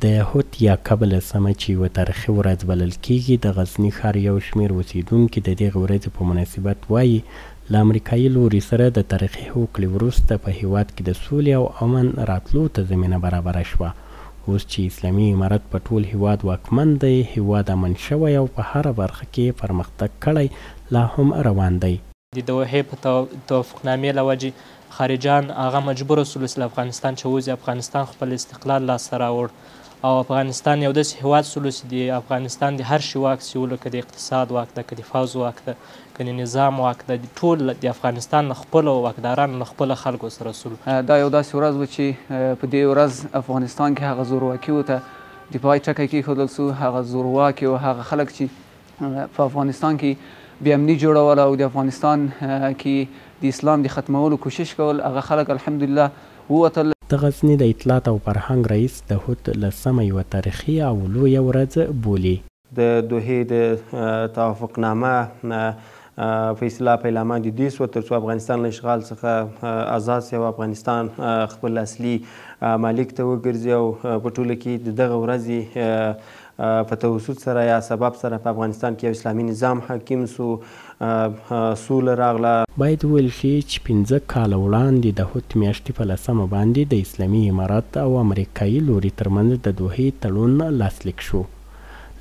د یهود یا قبل سمه چې یوه تاریخي ورځ بلل کیږي د غزني ښار یو شمېر اوسیدونکي د دغې ورځې په مناسبت وایي له امریکایي لوري سره د تاریخي هوکړې وروسته په هیواد کې د سولې او امن راتلو ته زمینه برابره شوه. اوس چې اسلامي امارت په ټول هیواد واکمن دی، هیواد امن شوی او په هره برخه کې پرمختګ کړی لا هم روان دی. د دوحې په توافقنامې له وجې خارجان هغه مجبور سول چې له افغانستان چې وځي، افغانستان خپل استقلال لاسته راوړ او افغانستان یو داسې هیواد سولو چې د افغانستان د هر شي واک سیولو، که د اقتصاد واک ده، که د پوځ واک ده، که د نظام واک ده، ټول د افغانستان له خپلو واکدارانو له خپلو خلکو سره سولو. دا یو داسې ورځ وه چې په دې ورځ افغانستان کې هغه زورواکیو ته د پای ټکی کېښودل سو. هغه زورواکي او هغه خلک چې په افغانستان کې بې امني جوړول او د افغانستان کې د اسلام د ختمولو کوشش کول، هغه خلک الحمدلله ووتل. د غزني د اطلاعات او فرهنګ رئیس د هود لسمه یوه تاریخي او لویه ورځ بولي. د دوحې د توافقنامه فیصله پیلامه د دې سوه تر څو افغانستان له اشغال څخه آزاد شي او افغانستان خپل اصلي مالک ته وګرځي او په ټوله کې د دغه ورځې په توسط سره یا سبب سره په افغانستان کې یو اسلامي نظام حاکم سو، سوله راغله. باید وویل شي چې 15 کاله وړاندې د هود میاشتې په لسمه باندې د اسلامي امارت او امریکایي لوري ترمنځ د دوحې تړون لاسلیک شو.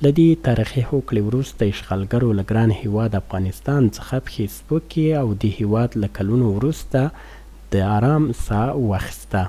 له دې تاریخي هوکړې وروسته اشغالګرو له ګران هیواد افغانستان څخه پښې سپکې او د هیواد له کلونو وروسته د آرام ساه واخیسته.